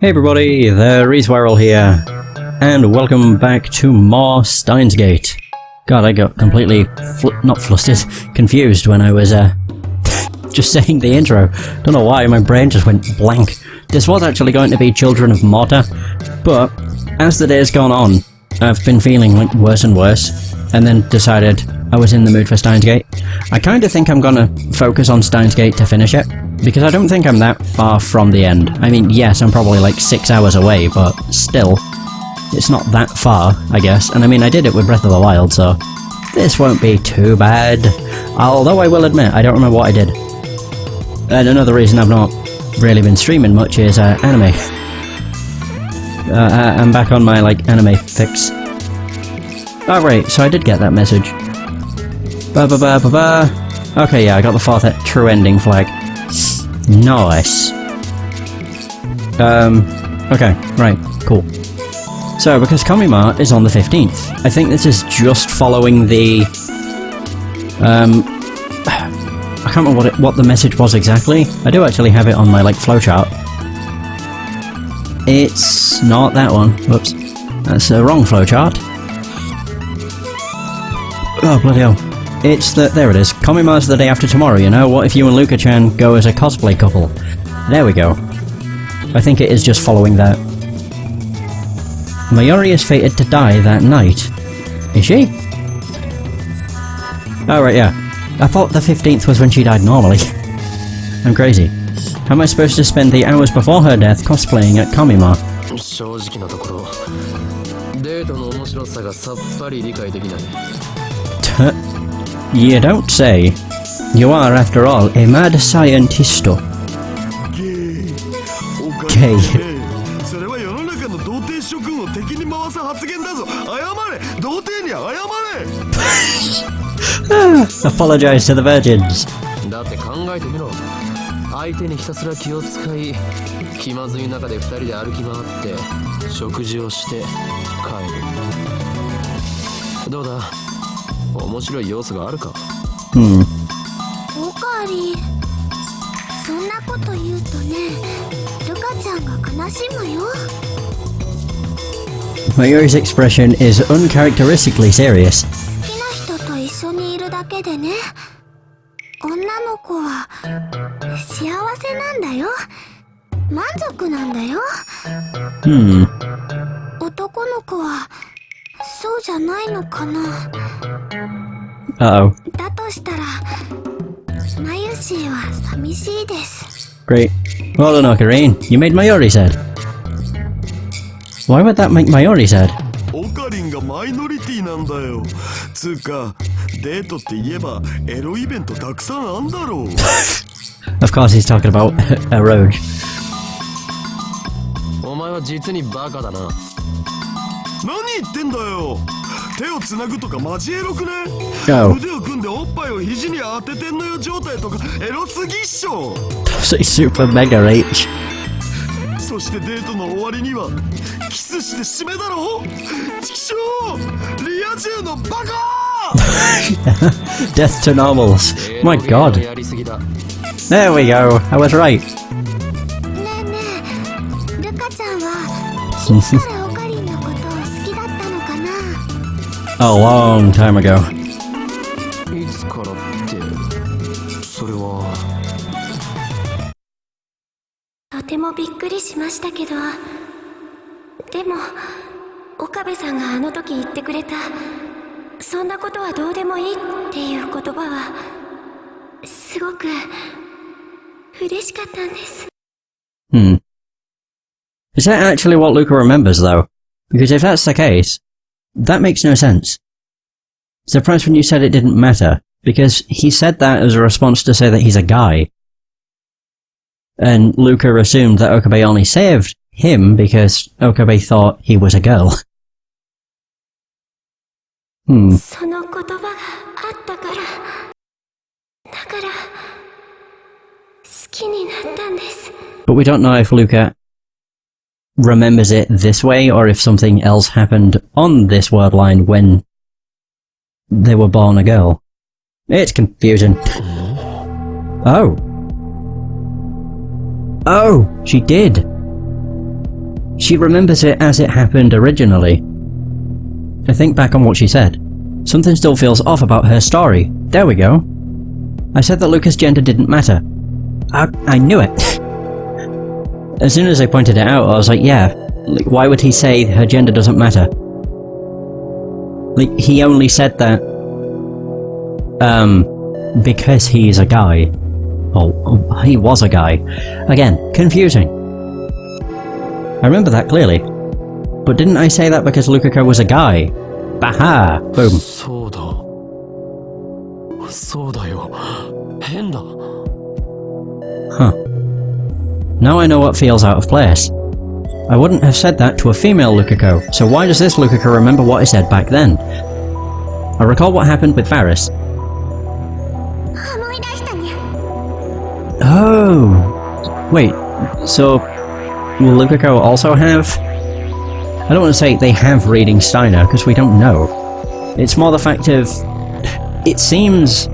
Hey everybody, the Reeswirl here, and welcome back to more Steins. God, I got completely not flustered, confused when I was just saying the intro. Don't know why, my brain just went blank. This was actually going to be Children of Mortar, but as the day's gone on, I've been feeling like worse and worse, and then decided I was in the mood for Steins. I kind of think I'm gonna focus on Steins to finish it, because I don't think I'm that far from the end. I mean, yes, I'm probably like 6 hours away, but still, it's not that far, I guess. And I mean, I did it with Breath of the Wild, so this won't be too bad. Although I will admit, I don't remember what I did. And another reason I've not really been streaming much is anime. I'm back on my, like, anime fix. Oh right, so I did get that message. Okay, yeah, I got the fourth true ending flag. Nice. Okay, right, cool. So, because Komima is on the 15th, I think this is just following the... I can't remember what the message was exactly. I do actually have it on my, like, flowchart. It's not that one. Whoops. That's the wrong flowchart. Oh, bloody hell. It's the... there it is. Komima's the day after tomorrow, you know? What if you and Luka-chan go as a cosplay couple? There we go. I think it is just following that. Mayuri is fated to die that night. Is she? Oh, right, yeah. I thought the 15th was when she died normally. I'm crazy. How am I supposed to spend the hours before her death cosplaying at Komima? You don't say. You are, after all, a mad scientisto. Gay. Apologize to the virgins. Mayuri's expression is uncharacteristically serious. Uh-oh. Great. Well done, Ocarine. You made Mayuri sad. Why would that make Mayuri sad? Of course he's talking about a road. Say super mega H. Death to normals. My god. There we go. I was right. A long time ago. Is that actually what Luka remembers, though? Because if that's the case, that makes no sense. Surprised when you said it didn't matter, because he said that as a response to say that he's a guy. And Luka assumed that Okabe only saved him because Okabe thought he was a girl. But we don't know if Luka remembers it this way, or if something else happened on this world line when they were born a girl. It's confusing. Oh. Oh, she did. she remembers it as it happened originally. I think back on what she said. Something still feels off about her story. There we go. I said that Luca's gender didn't matter. I knew it. As soon as I pointed it out, I was like, yeah, like, why would he say her gender doesn't matter? Like, he only said that, because he's a guy. Oh, he was a guy. Again, confusing. I remember that clearly. But didn't I say that because Lukako was a guy? Baha! Boom. Huh. Now I know what feels out of place. I wouldn't have said that to a female Lukako, so why does this Lukako remember what I said back then? I recall what happened with Varys. Oh! Wait, so will Lukako also have... I don't want to say they have reading Steiner, because we don't know. It's more the fact of... It seems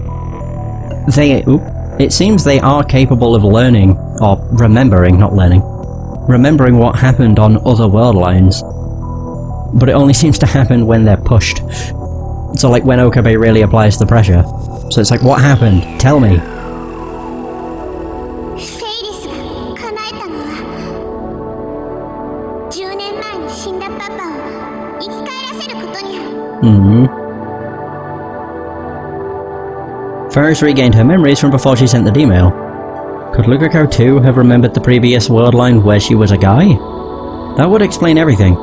they are capable of learning, or remembering, not learning, remembering what happened on other world lines. But it only seems to happen when they're pushed. So like when Okabe really applies the pressure. So it's like, what happened? Tell me. Varys regained her memories from before she sent the email. Could Lukako too have remembered the previous world line where she was a guy? That would explain everything.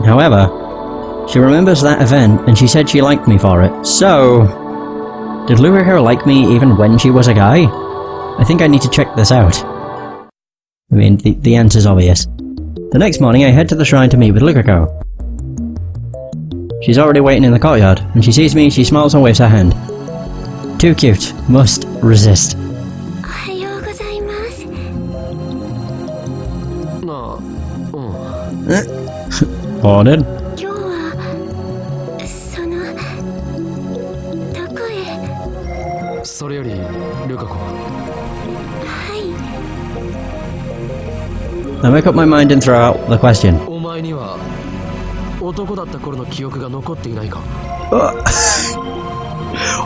However, she remembers that event and she said she liked me for it, so... Did Lukako like me even when she was a guy? I think I need to check this out. I mean, the answer's obvious. The next morning I head to the shrine to meet with Lukako. She's already waiting in the courtyard. When she sees me, she smiles and waves her hand. Too cute. Must resist. Ordered. I make up my mind and throw out the question.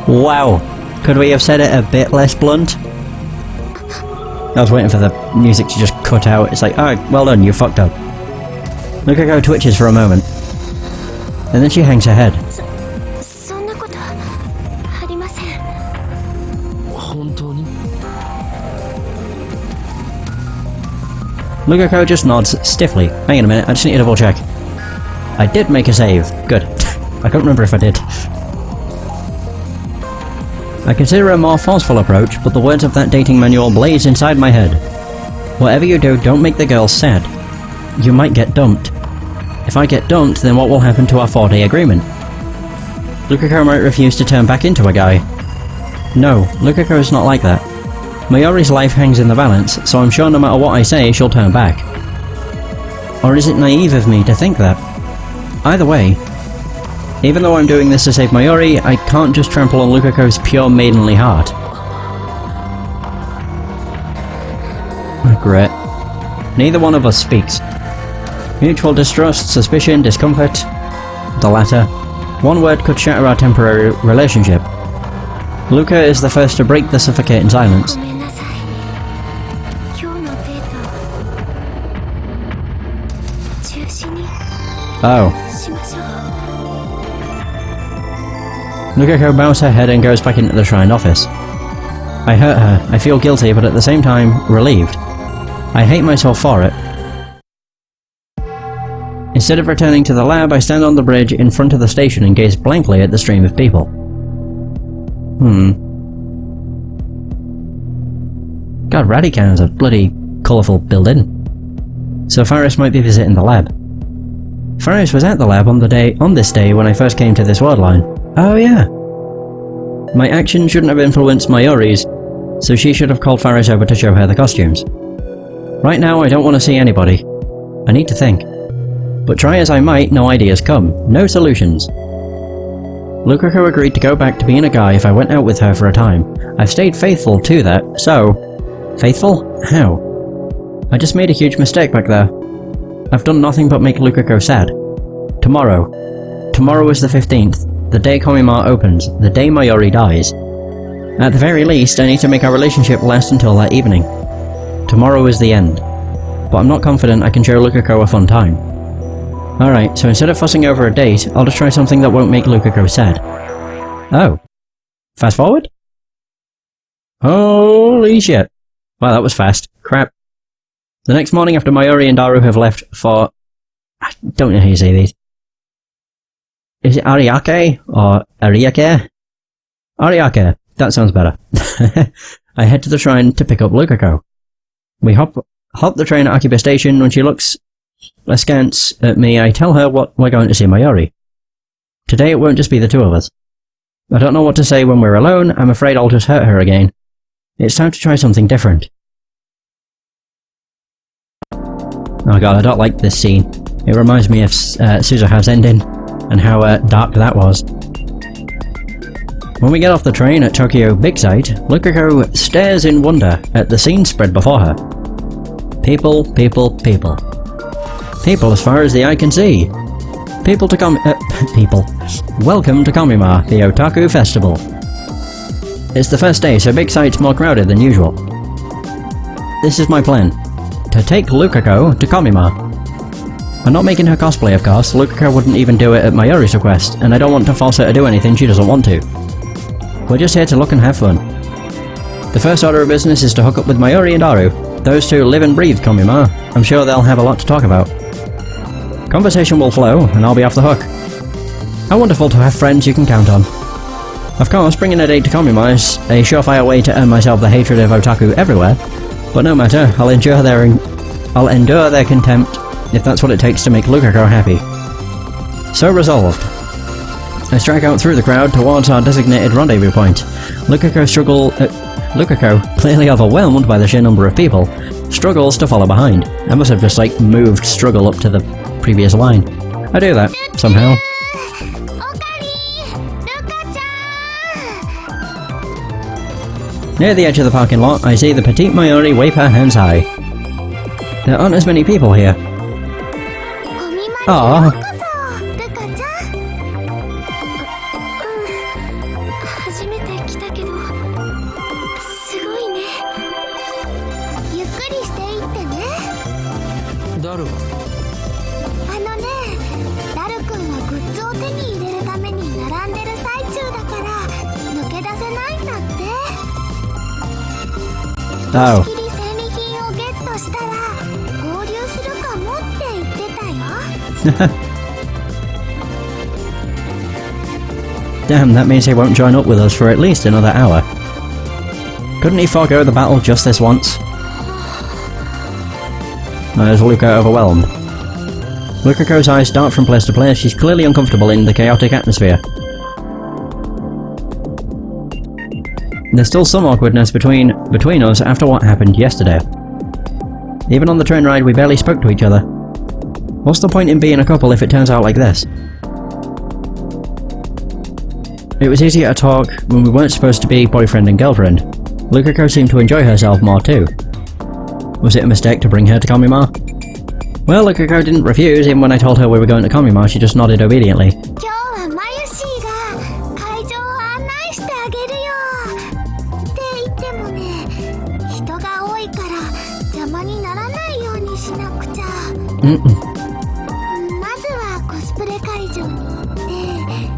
Wow. Could we have said it a bit less blunt? I was waiting for the music to just cut out. It's like, alright, well done, you fucked up. Lukako twitches for a moment. And then she hangs her head. Lukako just nods stiffly. Hang on a minute, I just need to double check. I did make a save. Good. I can't remember if I did. I consider a more forceful approach, but the words of that dating manual blaze inside my head. Whatever you do, don't make the girl sad. You might get dumped. If I get dumped, then what will happen to our 4-day agreement? Lukako might refuse to turn back into a guy. No, Lukako is not like that. Mayori's life hangs in the balance, so I'm sure no matter what I say, she'll turn back. Or is it naive of me to think that? Either way, even though I'm doing this to save Mayori, I can't just trample on Lukako's pure maidenly heart. Great. Neither one of us speaks. Mutual distrust, suspicion, discomfort. The latter. One word could shatter our temporary relationship. Luca is the first to break the suffocating silence. Oh. Lukako bows her head and goes back into the shrine office. I hurt her, I feel guilty, but at the same time, relieved. I hate myself for it. Instead of returning to the lab, I stand on the bridge in front of the station and gaze blankly at the stream of people. God, Radican's a bloody colourful building. So Faris might be visiting the lab. Faris was at the lab on this day when I first came to this world line. Oh yeah. My action shouldn't have influenced Mayori's, so she should have called Faris over to show her the costumes. Right now I don't want to see anybody. I need to think. But try as I might, no ideas come. No solutions. Lukako agreed to go back to being a guy if I went out with her for a time. I've stayed faithful to that, so... Faithful? How? I just made a huge mistake back there. I've done nothing but make Lukako sad. Tomorrow. Tomorrow is the 15th, the day Komima opens, the day Mayuri dies. At the very least, I need to make our relationship last until that evening. Tomorrow is the end. But I'm not confident I can show Lukako a fun time. Alright, so instead of fussing over a date, I'll just try something that won't make Lukako sad. Oh. Fast forward? Holy shit. Wow, that was fast. Crap. The next morning after Mayuri and Daru have left for... I don't know how you say these. Is it Ariake? Or Ariake? Ariake. That sounds better. I head to the shrine to pick up Lukako. We hop the train at Akiba Station. When she looks askance at me, I tell her what we're going to see Mayuri. Today it won't just be the two of us. I don't know what to say when we're alone. I'm afraid I'll just hurt her again. It's time to try something different. Oh god, I don't like this scene. It reminds me of Suzuha's ending, and how dark that was. When we get off the train at Tokyo Big Sight, Lukako stares in wonder at the scene spread before her. People, people, people. People as far as the eye can see. People to people. Welcome to Komima, the Otaku Festival. It's the first day, so Big Sight's more crowded than usual. This is my plan. To take Lukako to Komima. I'm not making her cosplay, of course. Lukako wouldn't even do it at Mayuri's request, and I don't want to force her to do anything she doesn't want to. We're just here to look and have fun. The first order of business is to hook up with Mayuri and Daru. Those two live and breathe Komima. I'm sure they'll have a lot to talk about. Conversation will flow, and I'll be off the hook. How wonderful to have friends you can count on. Of course, bringing a date to Komima is a surefire way to earn myself the hatred of otaku everywhere, but no matter, I'll endure their contempt if that's what it takes to make Lukako happy. So resolved. I strike out through the crowd towards our designated rendezvous point. Lukako, clearly overwhelmed by the sheer number of people, struggles to follow behind. I must have just moved struggle up to the previous line. I do that, somehow. Near the edge of the parking lot, I see the petite Mayuri wave her hands high. There aren't as many people here. Aww. Oh. Damn, that means he won't join up with us for at least another hour. Couldn't he forego the battle just this once? Is Luka overwhelmed? Lukako's eyes dart from place to place. She's clearly uncomfortable in the chaotic atmosphere. There's still some awkwardness between us after what happened yesterday. Even on the train ride, we barely spoke to each other. What's the point in being a couple if it turns out like this? It was easier to talk when we weren't supposed to be boyfriend and girlfriend. Lukako seemed to enjoy herself more too. Was it a mistake to bring her to Komima? Well, Lukako didn't refuse, even when I told her we were going to Komima, she just nodded obediently.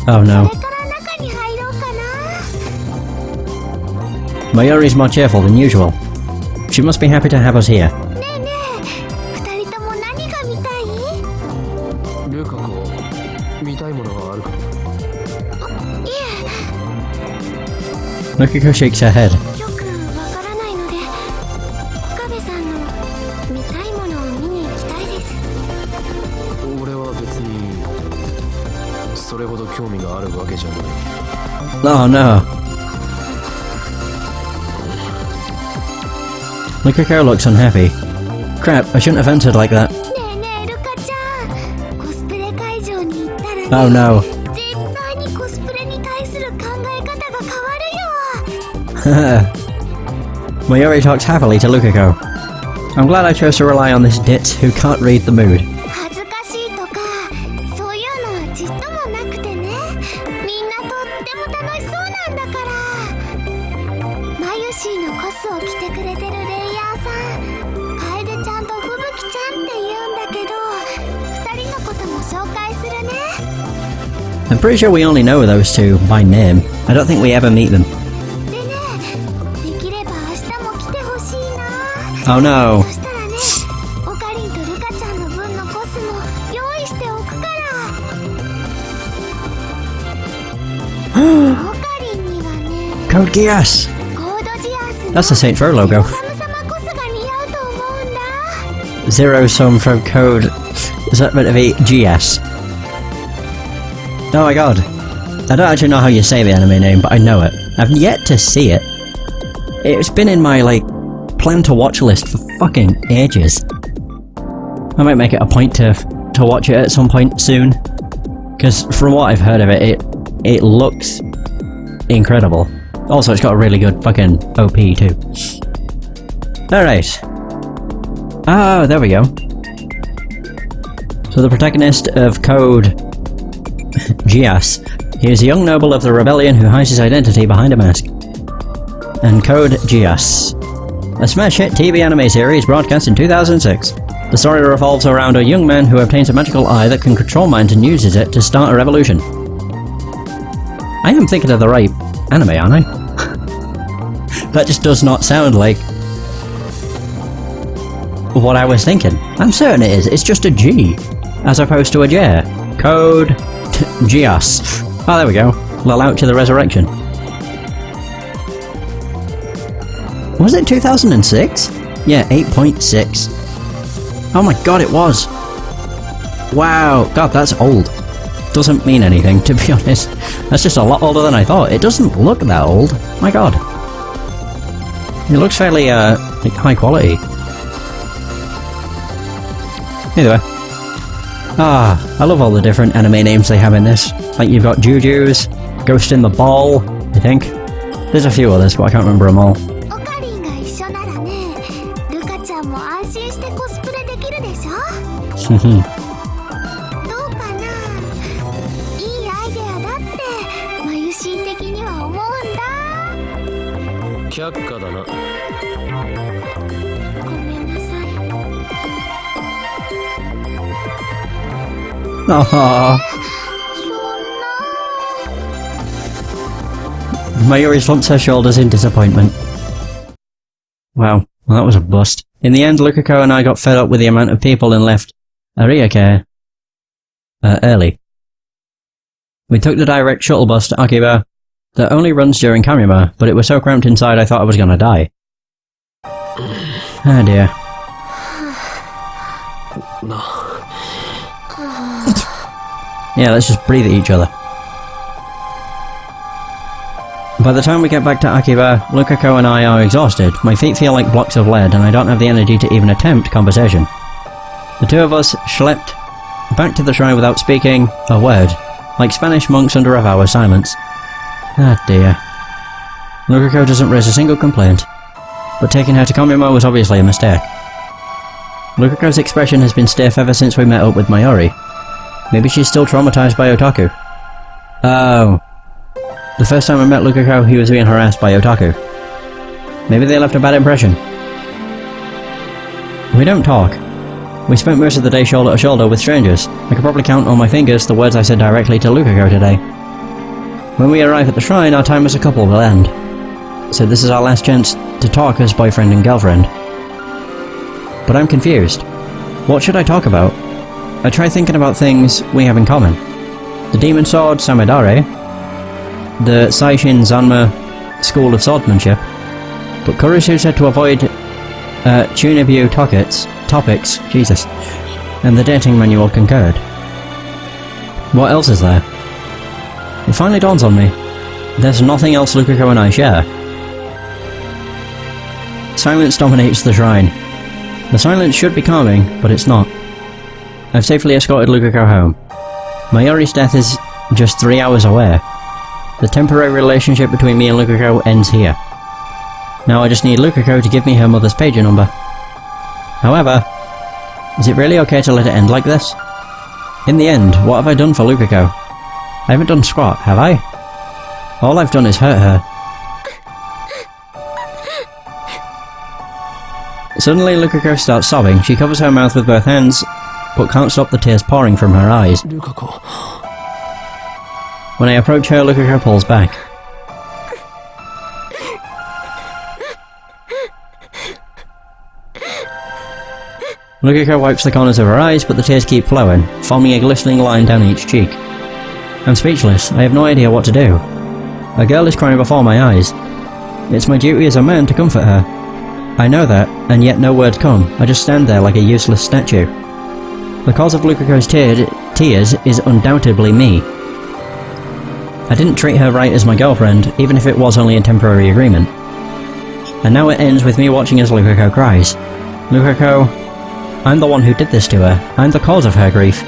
Oh no. Mayuri's more cheerful than usual. She must be happy to have us here. Lukako shakes her head. Oh no. Lukako looks unhappy. Crap, I shouldn't have entered like that. Oh no. Mayuri talks happily to Lukako. I'm glad I chose to rely on this ditz who can't read the mood. I'm pretty sure we only know those two by name. I don't think we ever meet them. Oh no. Code Geass! That's the Saints Row logo. Zero sum from code... Is that meant to be GS? Oh my god. I don't actually know how you say the anime name, but I know it. I've yet to see it. It's been in my, like, plan to watch list for fucking ages. I might make it a point to watch it at some point soon. Because from what I've heard of it, it looks incredible. Also, it's got a really good fucking OP too. Alright. Oh, there we go. So the protagonist of Code Geass, he is a young noble of the rebellion who hides his identity behind a mask. And Code Geass, a smash hit TV anime series broadcast in 2006. The story revolves around a young man who obtains a magical eye that can control minds and uses it to start a revolution. I am thinking of the right anime, aren't I? That just does not sound like what I was thinking. I'm certain it is. It's just a G, as opposed to a J. Code Geass. Oh, there we go. Little out to the resurrection. Was it 2006? Yeah, 8.6. Oh my god, it was! Wow, god, that's old. Doesn't mean anything, to be honest. That's just a lot older than I thought. It doesn't look that old. My god. It looks fairly, like, high quality. Either way. Ah, I love all the different anime names they have in this. Like, you've got Juju's, Ghost in the Ball, I think. There's a few others, but I can't remember them all. Aww. Mayuri slumps her shoulders in disappointment. Wow, well that was a bust. In the end, Lukako and I got fed up with the amount of people and left Ariake early. We took the direct shuttle bus to Akiba that only runs during Kamiyama, but it was so cramped inside I thought I was gonna die. Oh dear. Yeah, let's just breathe at each other. By the time we get back to Akiba, Lukako and I are exhausted. My feet feel like blocks of lead and I don't have the energy to even attempt conversation. The two of us schlepped back to the shrine without speaking a word, like Spanish monks under a vow of silence. Ah dear. Lukako doesn't raise a single complaint, but taking her to Kamiyama was obviously a mistake. Lukako's expression has been stiff ever since we met up with Mayuri. Maybe she's still traumatized by otaku. Oh. The first time I met Lukako, he was being harassed by otaku. Maybe they left a bad impression. We don't talk. We spent most of the day shoulder to shoulder with strangers. I could probably count on my fingers the words I said directly to Lukako today. When we arrive at the shrine, our time as a couple will end. So this is our last chance to talk as boyfriend and girlfriend. But I'm confused. What should I talk about? I try thinking about things we have in common. The demon sword Samidare, the Saishin Zanma School of Swordsmanship, but Kurisu said to avoid Chunibu topics, Jesus, and the dating manual concurred. What else is there? It finally dawns on me. There's nothing else Lukako and I share. Silence dominates the shrine. The silence should be calming, but it's not. I've safely escorted Lukako home. Mayuri's death is just 3 hours away. The temporary relationship between me and Lukako ends here. Now I just need Lukako to give me her mother's pager number. However, is it really okay to let it end like this? In the end, what have I done for Lukako? I haven't done squat, have I? All I've done is hurt her. Suddenly Lukako starts sobbing. She covers her mouth with both hands, but can't stop the tears pouring from her eyes. When I approach her, Lukako pulls back. Lukako wipes the corners of her eyes, but the tears keep flowing, forming a glistening line down each cheek. I'm speechless. I have no idea what to do. A girl is crying before my eyes. It's my duty as a man to comfort her. I know that, and yet no words come. I just stand there like a useless statue. The cause of Lukako's tears is undoubtedly me. I didn't treat her right as my girlfriend, even if it was only a temporary agreement. And now it ends with me watching as Lukako cries. Lukako, I'm the one who did this to her. I'm the cause of her grief.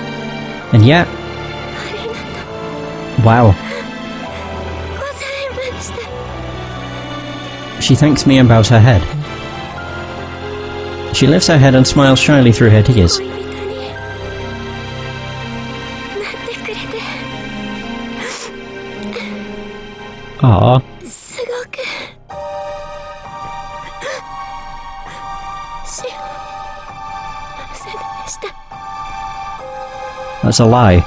And yet... Wow. She thanks me and bows her head. She lifts her head and smiles shyly through her tears. Aww. That's a lie.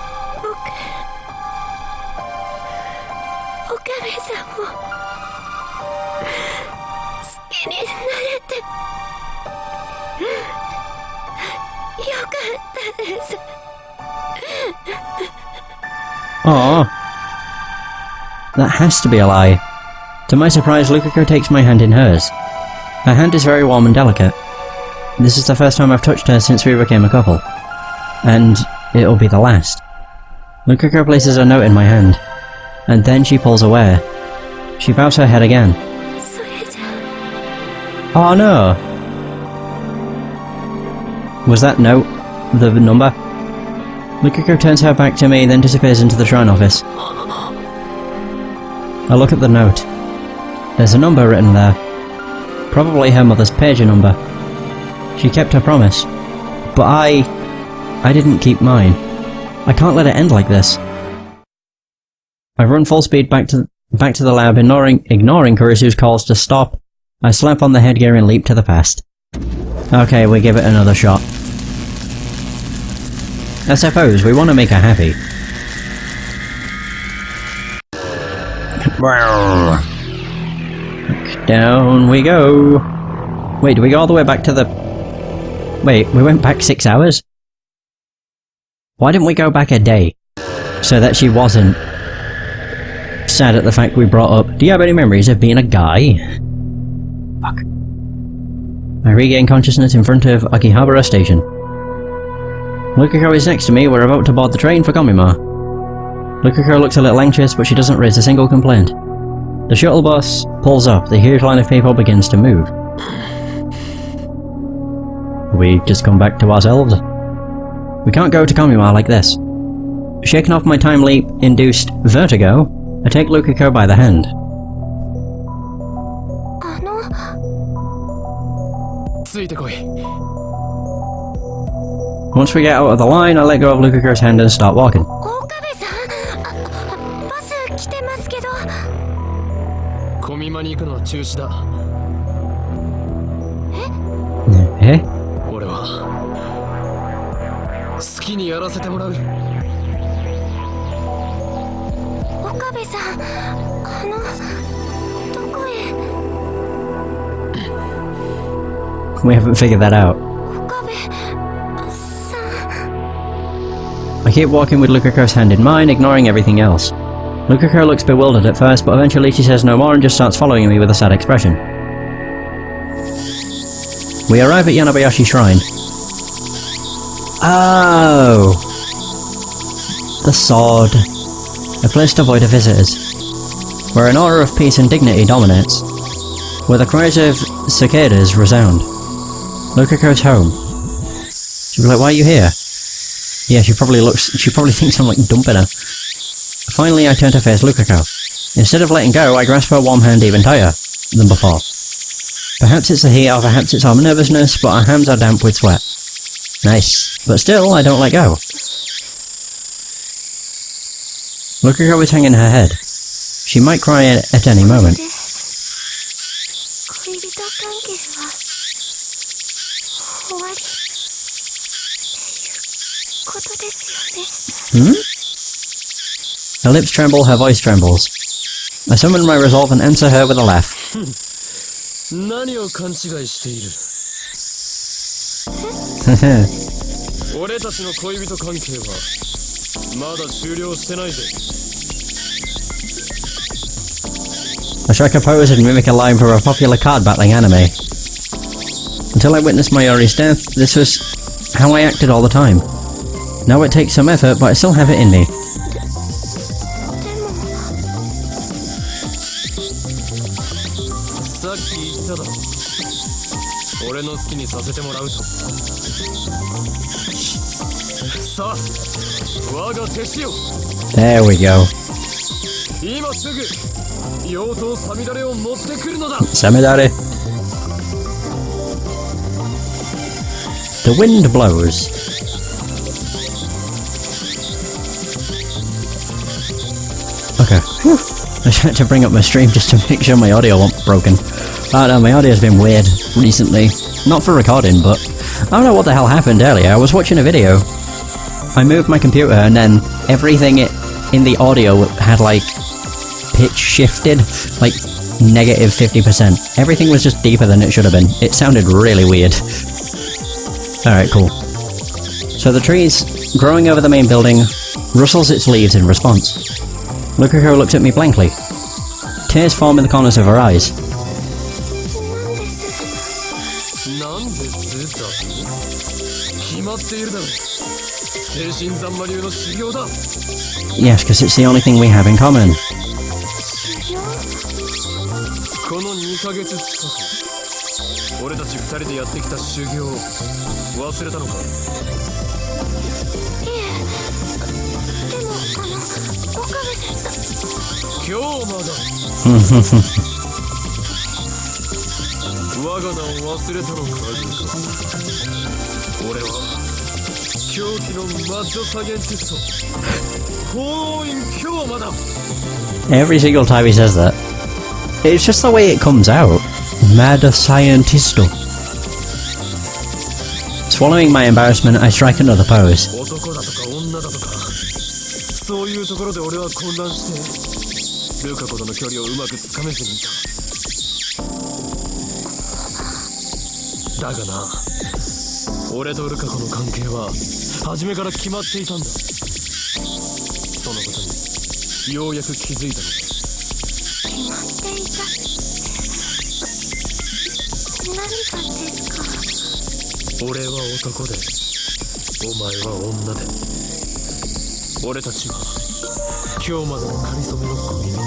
Aww. That has to be a lie. To my surprise, Lukako takes my hand in hers. Her hand is very warm and delicate. This is the first time I've touched her since we became a couple. And it'll be the last. Lukako places a note in my hand. And then she pulls away. She bows her head again. Oh no! Was that note the number? Lukako turns her back to me, then disappears into the shrine office. I look at the note. There's a number written there. Probably her mother's pager number. She kept her promise. But I didn't keep mine. I can't let it end like this. I run full speed back to the lab, ignoring Kurisu's calls to stop. I slap on the headgear and leap to the past. Okay, we give it another shot. I suppose we want to make her happy. Down we go. Wait, do we go all the way back to the... Wait, we went back 6 hours? Why didn't we go back a day? So that she wasn't sad at the fact we brought up, do you have any memories of being a guy? Fuck. I regain consciousness in front of Akihabara Station. Lukako is next to me, we're about to board the train for Komima. Lukako looks a little anxious, but she doesn't raise a single complaint. The shuttle bus pulls up, the huge line of people begins to move. We just come back to ourselves. We can't go to Komima like this. Shaken off my time leap-induced vertigo, I take Lukako by the hand. Once we get out of the line, I let go of Lukako's hand and start walking. Eh? We haven't figured that out. I keep walking with Lukako's hand in mine, ignoring everything else. Lukako looks bewildered at first, but eventually she says no more and just starts following me with a sad expression. We arrive at Yanabayashi Shrine. Oh! The sword. A place to avoid visitors. Where an aura of peace and dignity dominates. Where the cries of cicadas resound. Lukako's home. She'll be like, why are you here? Yeah, she probably thinks I'm like dumping her. Finally, I turn to face Lukako. Instead of letting go, I grasp her warm hand even tighter than before. Perhaps it's the heat or perhaps it's our nervousness, but our hands are damp with sweat. Nice. But still, I don't let go. Lukako is hanging her head. She might cry at any moment. Hmm? Her lips tremble, her voice trembles. I summon my resolve and answer her with a laugh. 何を勘違いしている俺たちの恋人関係はまだ終了してないぜ I strike a pose and mimic a line from a popular card battling anime. Until I witnessed Mayori's death, this was how I acted all the time. Now it takes some effort, but I still have it in me. さっき言っただろ俺の好きにさせてもらうとさあ我が弟子よ There we go. 今すぐ妖刀サミダレを持ってくるのだ Samidare. The wind blows. Okay. Whew. I tried to bring up my stream just to make sure my audio wasn't broken. I don't know, my audio's been weird recently. Not for recording, but I don't know what the hell happened earlier. I was watching a video. I moved my computer and then everything in the audio had like pitch shifted, like negative 50%. Everything was just deeper than it should have been. It sounded really weird. Alright, cool. So the trees growing over the main building rustles its leaves in response. Lukako looks at me blankly. Tears form in the corners of her eyes. なんですだ決まっているだろ精神残魔流の修行だ Yes, because it's the only thing we have in common. この2ヶ月近く俺たち2人でやってきた修行を忘れたのか今日まだ我が名を忘れたのか俺は狂気のマッドサイエンティスト法院京馬だ Every single time he says that. It's just the way it comes out. Mad scientisto. Swallowing my embarrassment, I strike another pose. 男だとか女だとかそういうところで俺は混乱してルカ子との距離をうまくつかめずにいただがな俺とルカ子の関係は初めから決まっていたんだそのことにようやく気づいたのだ決まっていた何かですか俺は男でお前は女で俺たちは今日までの仮初めの恋人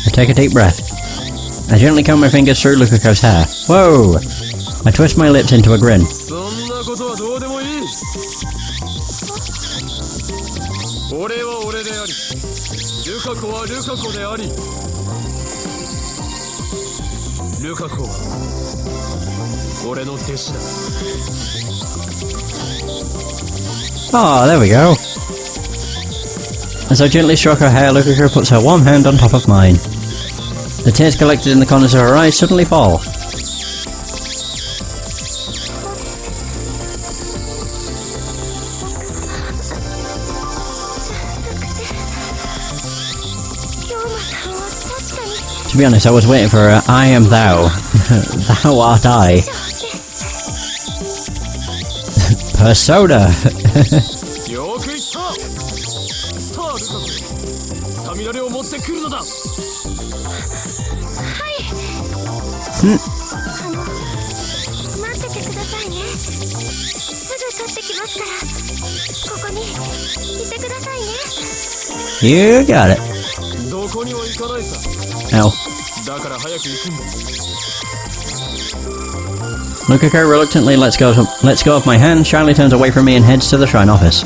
I take a deep breath. I gently comb my fingers through Lukako's hair. Whoa! I twist my lips into a grin. そんなことはどうでもいい俺は俺でありルカ子はルカ子でありルカ子は俺の弟子だ Ah, there we go. As I gently stroke her hair, Lukako puts her warm hand on top of mine. The tears collected in the corners of her eyes suddenly fall. To be honest, I was waiting for a I am thou. Thou art I. Persona! よく言ったさあルカ子サミダレを持ってくるのだはい待っててくださいねすぐ取ってきますからここにいてくださいね You got it. どこにも行かないさ Ow. だから早く行くんだ Lukako reluctantly lets go of my hand, shyly turns away from me and heads to the shrine office.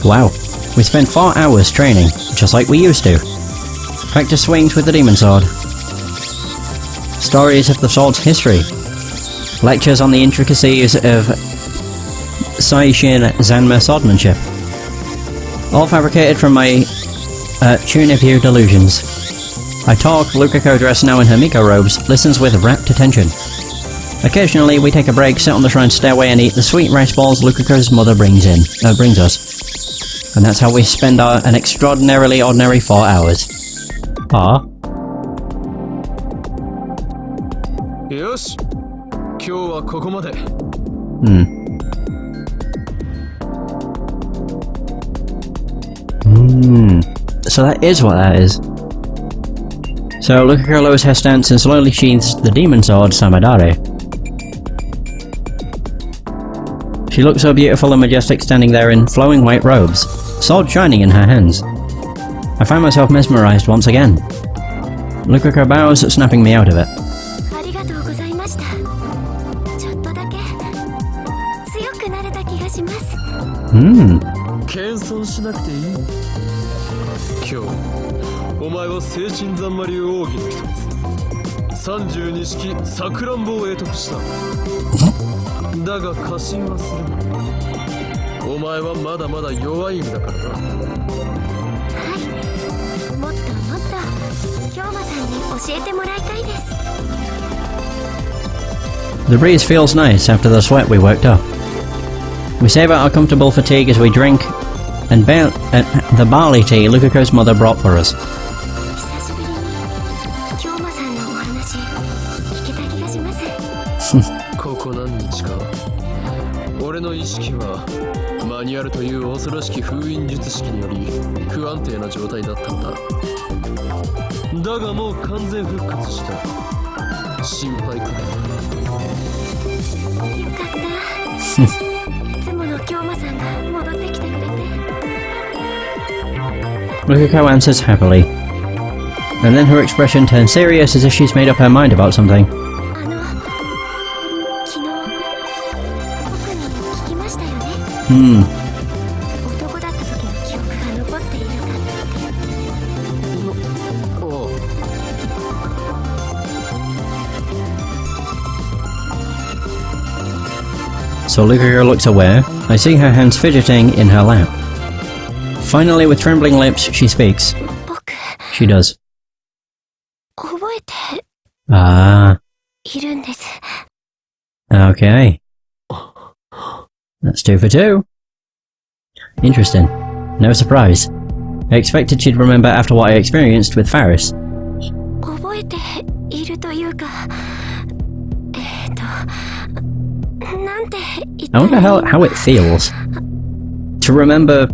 Wow, we spent 4 hours training, just like we used to. Practice swings with the demon sword. Stories of the sword's history. Lectures on the intricacies of Saishin Zanma swordsmanship. All fabricated from my Chunipu delusions. I talk, Lukako, dressed now in her Miko robes, listens with rapt attention. Occasionally, we take a break, sit on the shrine stairway, and eat the sweet rice balls Lukaku's mother brings us. And that's how we spend an extraordinarily ordinary 4 hours. Ah. よし、今日はここまで。So that is what that is. So Lukaku lowers her stance and slowly sheathes the demon sword Samadare. She looks so beautiful and majestic standing there in flowing white robes, sword shining in her hands. I find myself mesmerized once again. Lukaku bows, snapping me out of it. Hmm. 謙遜しなくていい。今日、お前は精神三魔流奥義の一つ、32式さくらんぼを得得した。だが過信はするな。お前はまだまだ弱いんだからな。はい、もっともっと京馬さんに教えてもらいたいです。The breeze feels nice after the sweat we worked up. We save out our comfortable fatigue as we drink and the barley tea Lukaku's mother brought for us. ここ何日か俺の意識はマニュアルという恐ろしき封印術式により不安定な状態だったんだ。だがもう完全復活した。心配かね。よかった。いつもの京馬さんが戻ってきてくれて。Lukaku answers happily, and then her expression turns serious as if she's made up her mind about something. So Lukaku looks aware. I see her hands fidgeting in her lap. Finally, with trembling lips, she speaks. She does. Ah. Okay. That's 2 for 2. Interesting. No surprise. I expected she'd remember after what I experienced with Faris. I wonder how it feels to remember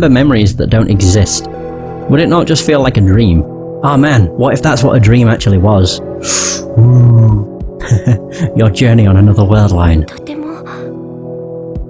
memories that don't exist. Would it not just feel like a dream? Ah man, what if that's what a dream actually was? Your journey on another world line.